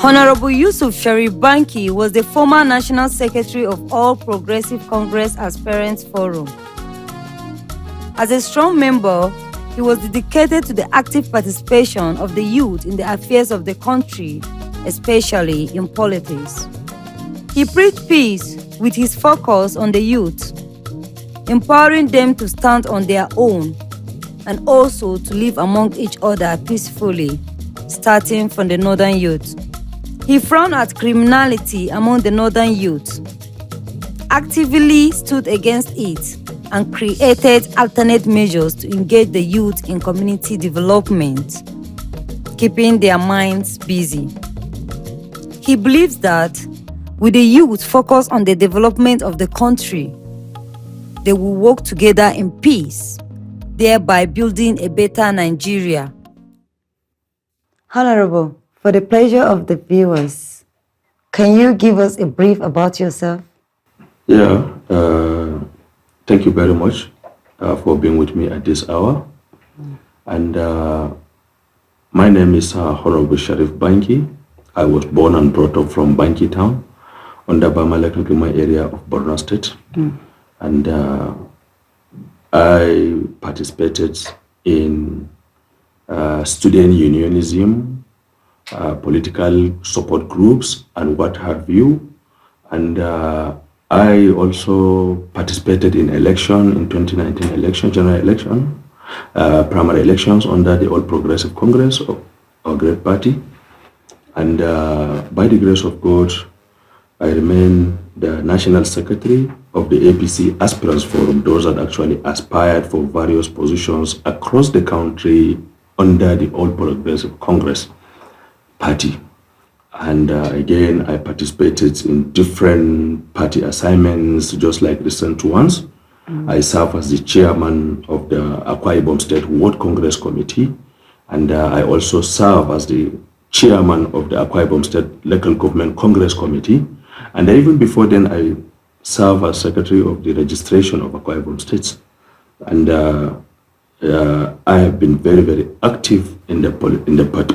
Honorable Yusuf Banki was the former National Secretary of All Progressive Congress Aspirants Forum. As a strong member, he was dedicated to the active participation of the youth in the affairs of the country, especially in politics. He preached peace with his focus on the youth, empowering them to stand on their own and also to live among each other peacefully, starting from the northern youth. He frowned at criminality among the northern youth, actively stood against it, and created alternate measures to engage the youth in community development, keeping their minds busy. He believes that with the youth focused on the development of the country, they will work together in peace, thereby building a better Nigeria. Honorable, for the pleasure of the viewers, can you give us a brief about yourself? Yeah, thank you very much for being with me at this hour. And my name is Honorable Sherrif Banki. I was born and brought up from Banki town, under Bamalek area of Borno State. And I participated in student unionism, political support groups, and what have you. And I also participated in election in 2019 election, general election, primary elections under the All Progressive Congress, or Great Party. And by the grace of God, I remain the National Secretary of the APC Aspirants Forum, those that actually aspired for various positions across the country under the All Progressive Congress Party. And again, I participated in different party assignments, just like recent ones. I serve as the chairman of the Akwa Ibom State World Congress Committee, and I also serve as the chairman of the Akwa Ibom State Local Government Congress Committee. And even before then, I serve as secretary of the registration of Akwa Ibom States. And I have been very, very active in the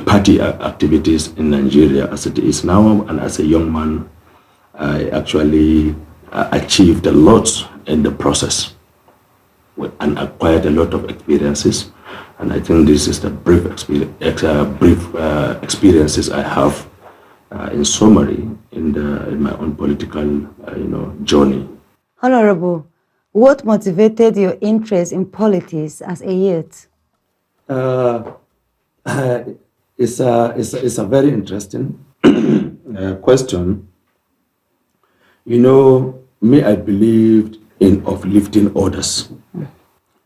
party activities in Nigeria as it is now. And as a young man, I actually achieved a lot in the process and acquired a lot of experiences. And I think this is the brief experiences I have in summary in my own political journey. Honorable, what motivated your interest in politics as a youth? It's a very interesting question. Me, I believed in uplifting others.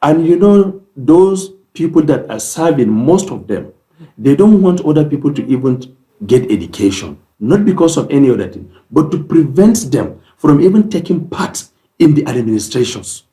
And those people that are serving, most of them, they don't want other people to even get education, not because of any other thing, but to prevent them from even taking part in the administrations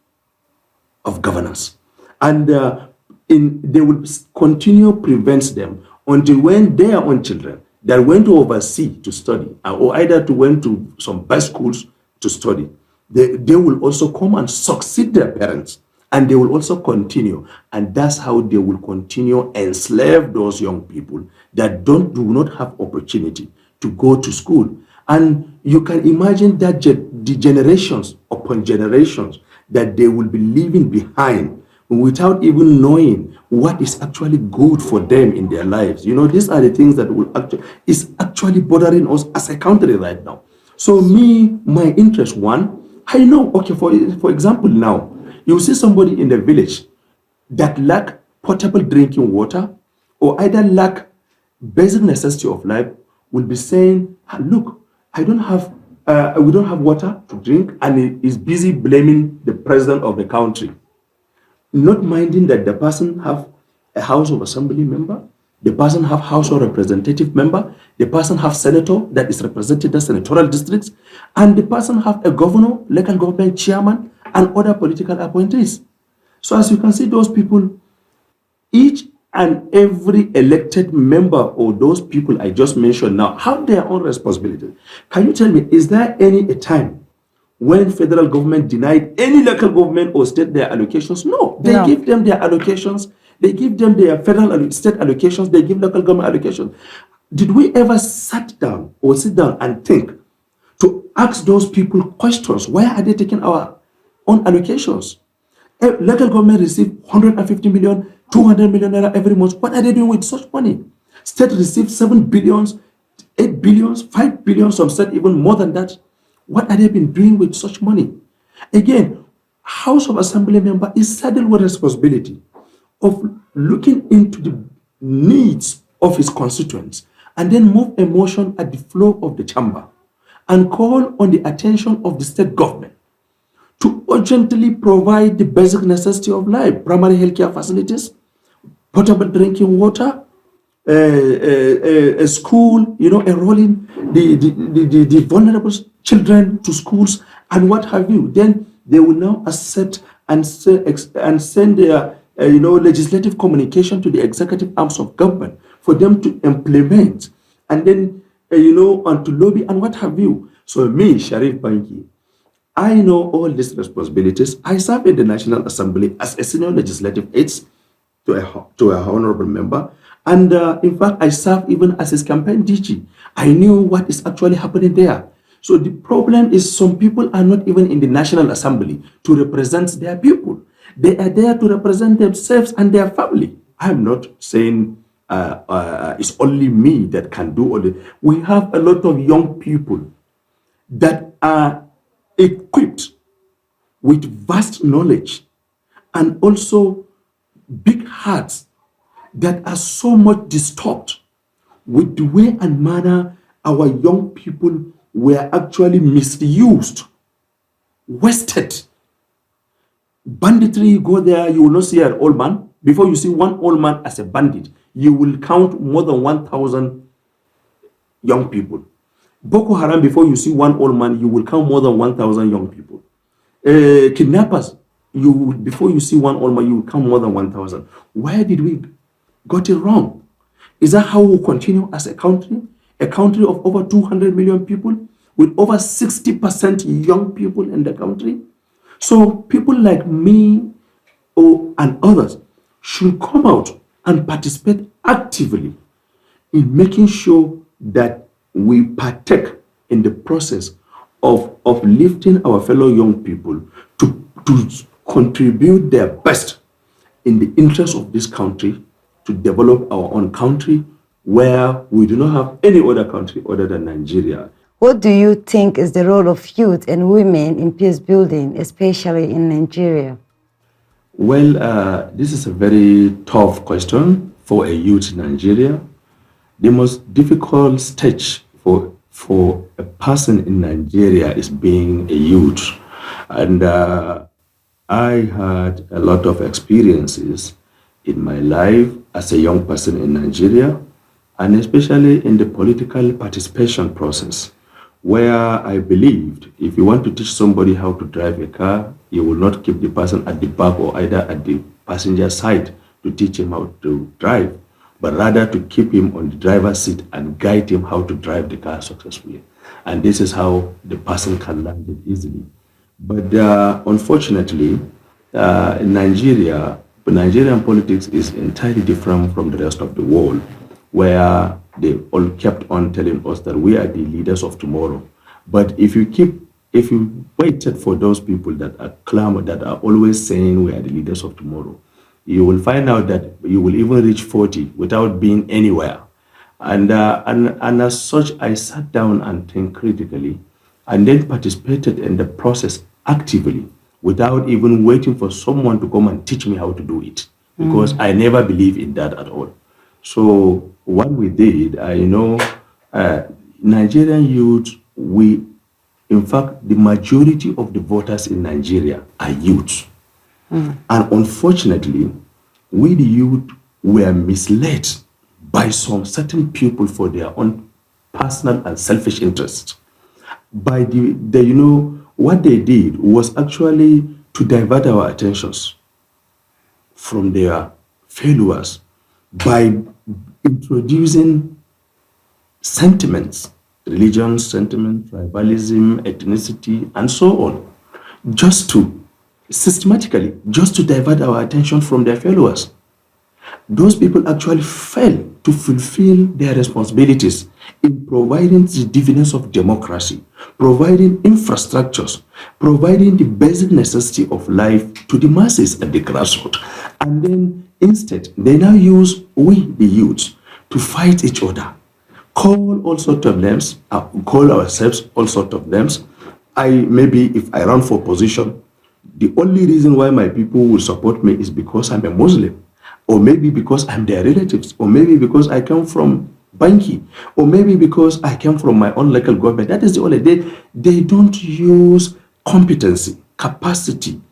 of governance. And they will continue to prevent them until when their own children that went to overseas to study, or either to went to some best schools to study, they will also come and succeed their parents, and they will also continue. And that's how they will continue enslave those young people that do not have opportunity to go to school. And you can imagine that the generations upon generations that they will be leaving behind without even knowing what is actually good for them in their lives. These are the things that is actually bothering us as a country right now. So my interest, one, I know, okay, for example, now, you see somebody in the village that lack potable drinking water or either lack basic necessity of life will be saying, look, we don't have water to drink, and he is busy blaming the president of the country, not minding that the person have a House of Assembly member, the person have House of Representative member, the person have senator that is represented the senatorial districts, and the person have a governor, local government chairman, and other political appointees. So as you can see, those people, each and every elected member or those people I just mentioned now have their own responsibility. Can you tell me, is there any time when federal government denied any local government or state their allocations? No, they give them their allocations. They give them their federal state allocations. They give local government allocations. did we ever sit down and think to ask those people questions? Why are they taking our own allocations? Local government receive 150 million, 200 million naira every month. What are they doing with such money? State receive 7 billions, 8 billions, 5 billion, some state even more than that. What are they been doing with such money? Again, House of Assembly member is saddled with responsibility of looking into the needs of his constituents and then move a motion at the floor of the chamber and call on the attention of the state government to urgently provide the basic necessity of life, primary healthcare facilities, potable drinking water, a school, enrolling the vulnerable children to schools and what have you. Then they will now accept and send their legislative communication to the executive arms of government for them to implement and then and to lobby and what have you. So me, Sherrif Banki, I know all these responsibilities. I serve in the National Assembly as a senior legislative aide to a honorable member. And in fact, I serve even as his campaign DG. I knew what is actually happening there. So the problem is some people are not even in the National Assembly to represent their people. They are there to represent themselves and their family. I'm not saying it's only me that can do all it. We have a lot of young people that are equipped with vast knowledge and also big hearts that are so much disturbed with the way and manner our young people were actually misused, wasted. Banditry, you go there, you will not see an old man. Before you see one old man as a bandit, you will count more than 1,000 young people. Boko Haram, before you see one old man, you will count more than 1,000 young people. Kidnappers, before you see one old man, you will count more than 1,000. Why did we got it wrong? Is that how we continue as a country? A country of over 200 million people with over 60% young people in the country? So people like me and others should come out and participate actively in making sure that we partake in the process of lifting our fellow young people to contribute their best in the interest of this country, to develop our own country where we do not have any other country other than Nigeria. What do you think is the role of youth and women in peace building, especially in Nigeria? Well, this is a very tough question for a youth in Nigeria. The most difficult stage for a person in Nigeria is being a youth. And I had a lot of experiences in my life as a young person in Nigeria, and especially in the political participation process, where I believed if you want to teach somebody how to drive a car, you will not keep the person at the back or either at the passenger side to teach him how to drive, but rather to keep him on the driver's seat and guide him how to drive the car successfully. And this is how the person can learn it easily. But unfortunately, in Nigeria, Nigerian politics is entirely different from the rest of the world, where they all kept on telling us that we are the leaders of tomorrow. But if you waited for those people that are always saying we are the leaders of tomorrow, you will find out that you will even reach 40 without being anywhere. And as such, I sat down and think critically, and then participated in the process actively, without even waiting for someone to come and teach me how to do it, because I never believe in that at all. So what we did, Nigerian youth, in fact, the majority of the voters in Nigeria are youth. And unfortunately, we the youth were misled by some certain people for their own personal and selfish interests. By what they did was actually to divert our attentions from their failures by introducing sentiments, religion, sentiment, tribalism, ethnicity, and so on, just to divert our attention from their failures. Those people actually fell to fulfill their responsibilities in providing the dividends of democracy, providing infrastructures, providing the basic necessity of life to the masses at the grassroots. And then instead, they now use we, the youths, to fight each other, call all sorts of names, call ourselves all sorts of names. Maybe if I run for position, the only reason why my people will support me is because I'm a Muslim, or maybe because I'm their relatives, or maybe because I come from Banki, or maybe because I came from my own local government. That is the only, they don't use competency, capacity,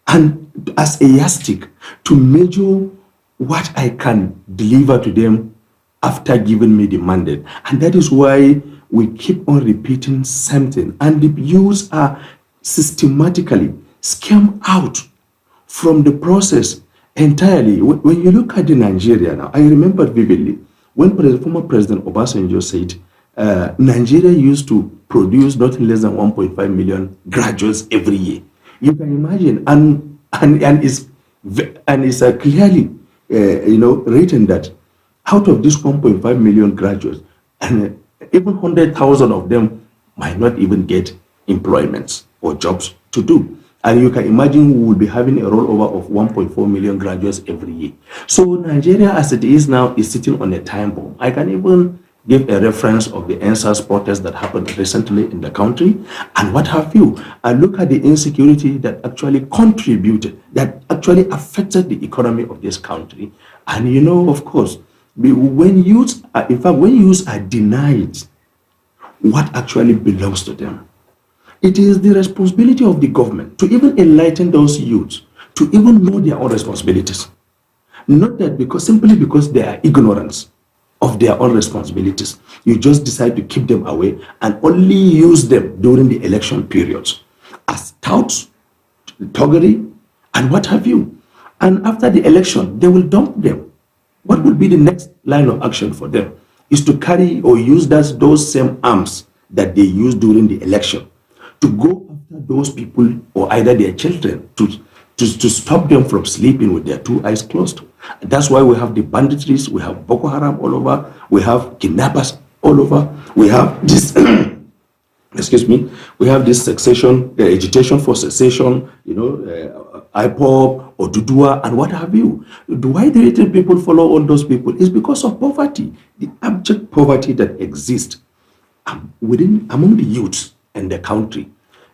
and as a yardstick to measure what I can deliver to them after giving me the mandate. And that is why we keep on repeating something, and the youths are systematically scam out from the process entirely. When you look at the Nigeria now, I remember vividly when former President Obasanjo said Nigeria used to produce nothing less than 1.5 million graduates every year. You can imagine, and it's clearly written that out of this 1.5 million graduates, and even 100,000 of them might not even get employments or jobs to do. And you can imagine we will be having a rollover of 1.4 million graduates every year. So Nigeria, as it is now, is sitting on a time bomb. I can even give a reference of the NSAS protest that happened recently in the country and what have you. And look at the insecurity that actually contributed, that actually affected the economy of this country. And of course, when youths are denied what actually belongs to them, it is the responsibility of the government to even enlighten those youths to even know their own responsibilities. Not that simply because they are ignorant of their own responsibilities, you just decide to keep them away and only use them during the election periods as touts, toggery, and what have you. And after the election, they will dump them. What will be the next line of action for them is to carry or use those same arms that they used during the election to go after those people or either their children to stop them from sleeping with their two eyes closed. That's why we have the banditries, we have Boko Haram all over, we have kidnappers all over, we have this we have this secession, agitation for secession, IPOP or Dudua and what have you. Why do people follow all those people? It's because of poverty, the abject poverty that exists among the youths in the country.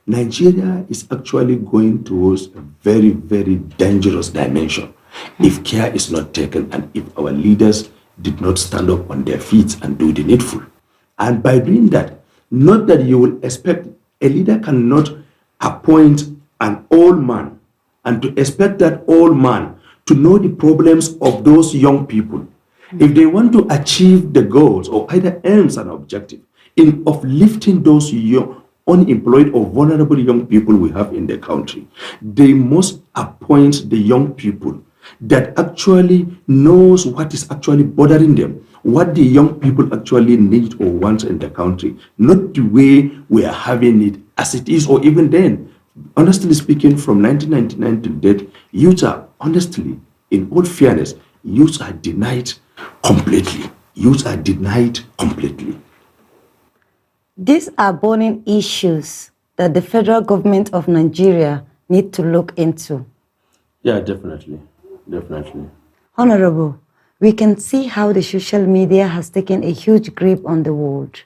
Nigeria is actually going towards a very, very dangerous dimension if care is not taken and if our leaders did not stand up on their feet and do the needful. And by doing that, not that you will expect a leader cannot appoint an old man and to expect that old man to know the problems of those young people. If they want to achieve the goals or either aims and objective in uplifting those young, unemployed or vulnerable young people we have in the country, they must appoint the young people that actually knows what is actually bothering them, what the young people actually need or want in the country, not the way we are having it as it is, or even then. Honestly speaking, from 1999 to date, youths are, honestly, in all fairness, youths are denied completely. Youths are denied completely. These are burning issues that the federal government of Nigeria need to look into. Yeah, definitely. Definitely. Honorable, we can see how the social media has taken a huge grip on the world.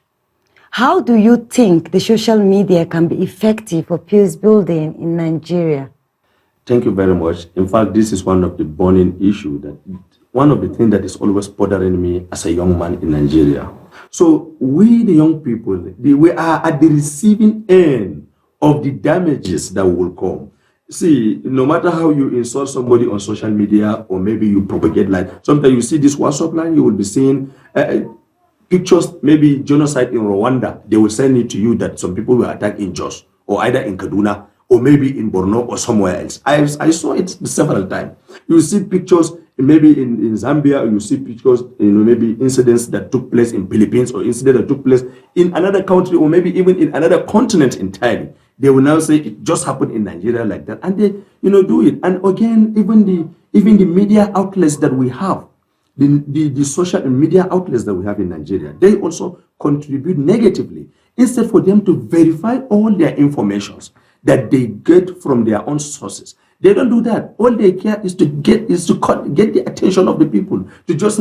How do you think the social media can be effective for peace building in Nigeria? Thank you very much. In fact, this is one of the burning issues, one of the things that is always bothering me as a young man in Nigeria. So we, the young people, we are at the receiving end of the damages that will come. See, no matter how you insult somebody on social media or maybe you propagate lies, sometimes you see this WhatsApp line, you will be seeing pictures, maybe genocide in Rwanda. They will send it to you that some people were attacked in Jos or either in Kaduna or maybe in Borno or somewhere else. I saw it several times. You see pictures maybe in Zambia, you see pictures, maybe incidents that took place in Philippines or incidents that took place in another country or maybe even in another continent entirely. They will now say it just happened in Nigeria like that, and they, do it. And again, even the media outlets that we have, the social media outlets that we have in Nigeria, they also contribute negatively. Instead for them to verify all their informations that they get from their own sources, they don't do that. All they care is to get the attention of the people, to just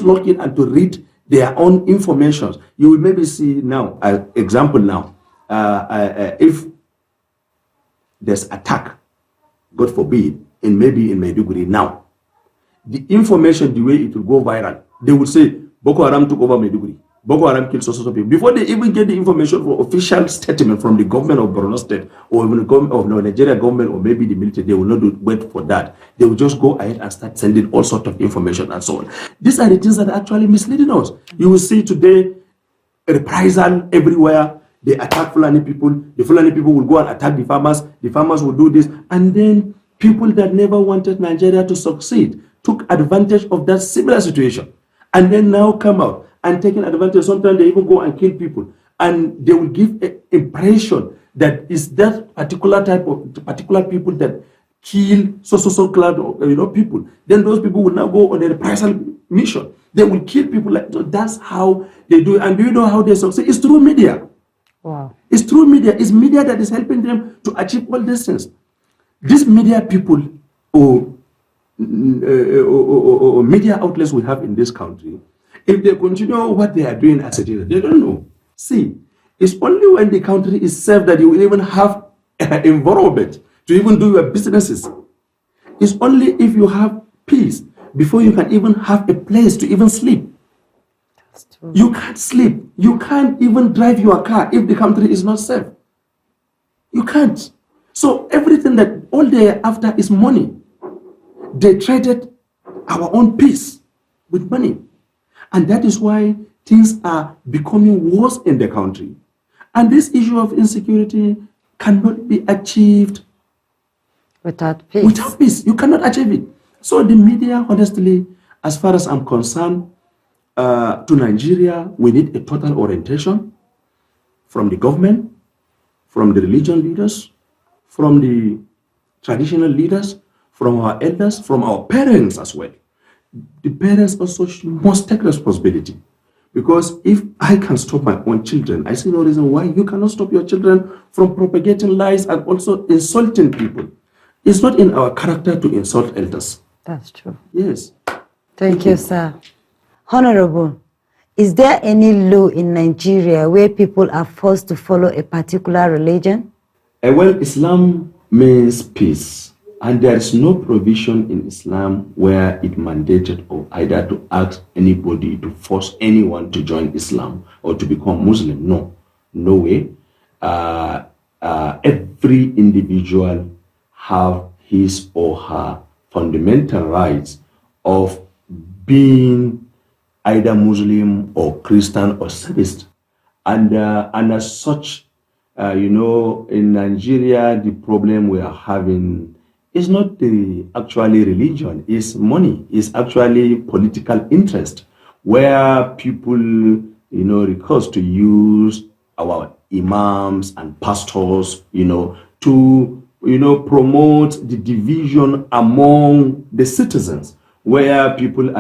log in and to read their own information. You will maybe see now, example now, if there's attack, God forbid, maybe in Maiduguri now, the information, the way it will go viral, they will say Boko Haram took over Maiduguri. Boko Haram killed so people. Before they even get the information for official statement from the government of Borno State or even the government of Nigeria government or maybe the military, they will not wait for that. They will just go ahead and start sending all sorts of information and so on. These are the things that are actually misleading us. You will see today a reprisal everywhere. They attack Fulani people. The Fulani people will go and attack the farmers. The farmers will do this. And then people that never wanted Nigeria to succeed took advantage of that similar situation. And then now come out and taking advantage. Sometimes they even go and kill people. And they will give an impression that it's that particular people that kill so clad people. Then those people will now go on a reprisal mission. They will kill people. So that's how they do it. And do you know how they succeed? It's through media. Wow. It's through media. It's media that is helping them to achieve all these things. These media people or media outlets we have in this country, if they continue what they are doing as it is, they don't know. See, it's only when the country is safe that you will even have an environment to even do your businesses. It's only if you have peace before you can even have a place to even sleep. That's true. You can't sleep. You can't even drive your car if the country is not safe. You can't. So everything that all they are after is money. They traded our own peace with money. And that is why things are becoming worse in the country. And this issue of insecurity cannot be achieved without peace. Without peace, you cannot achieve it. So the media, honestly, as far as I'm concerned, to Nigeria, we need a total orientation from the government, from the religion leaders, from the traditional leaders, from our elders, from our parents as well. The parents also must take responsibility. Because if I can stop my own children, I see no reason why you cannot stop your children from propagating lies and also insulting people. It's not in our character to insult elders. That's true. Yes. Thank you, sir. Honorable, is there any law in Nigeria where people are forced to follow a particular religion? Well, Islam means peace. And there is no provision in Islam where it mandated or either to ask anybody to force anyone to join Islam or to become Muslim. No, no way. Every individual have his or her fundamental rights of being either Muslim or Christian or Buddhist. And as such, in Nigeria, the problem we are having is not the actually religion, it's money, it's actually political interest, where people, recourse to use our imams and pastors, to, promote the division among the citizens, where people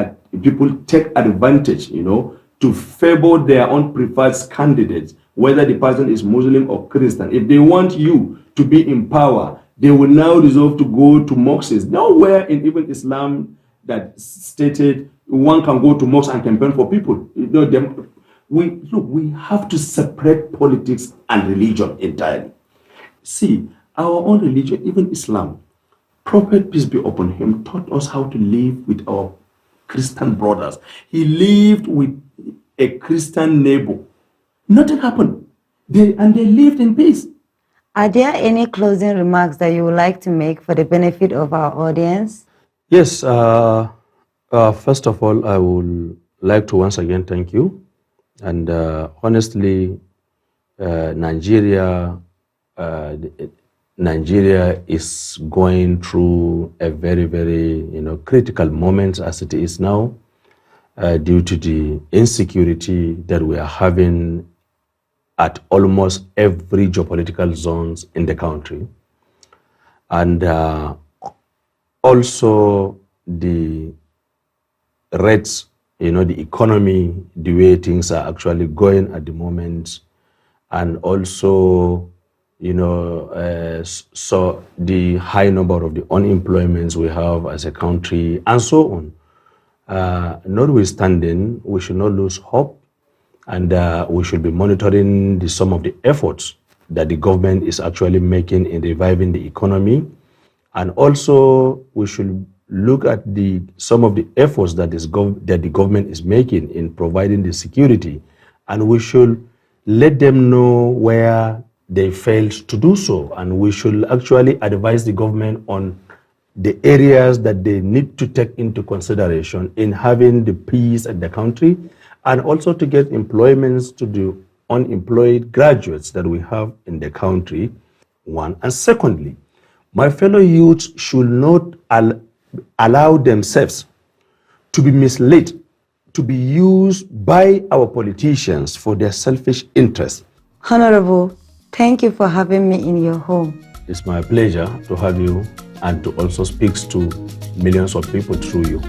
take advantage, to favor their own preferred candidates, whether the person is Muslim or Christian. If they want you to be in power, they will now resolve to go to mosques. Nowhere in even Islam that stated one can go to mosques and campaign for people. We have to separate politics and religion entirely. See, our own religion, even Islam, Prophet, peace be upon him, taught us how to live with our Christian brothers. He lived with a Christian neighbor. Nothing happened. They lived in peace. Are there any closing remarks that you would like to make for the benefit of our audience? Yes. First of all, I would like to once again thank you. And honestly, Nigeria is going through a very, very critical moment as it is now, due to the insecurity that we are having at almost every geopolitical zones in the country. And also the rates, the economy, the way things are actually going at the moment, and also, so the high number of the unemployments we have as a country, and so on. Notwithstanding, we should not lose hope, and we should be monitoring some of the efforts that the government is actually making in reviving the economy. And also, we should look at some of the efforts that the government is making in providing the security, and we should let them know where they failed to do so, and we should actually advise the government on the areas that they need to take into consideration in having the peace in the country, and also to get employments to the unemployed graduates that we have in the country, one. And secondly, my fellow youths should not allow themselves to be misled, to be used by our politicians for their selfish interests. Honorable, thank you for having me in your home. It's my pleasure to have you and to also speak to millions of people through you.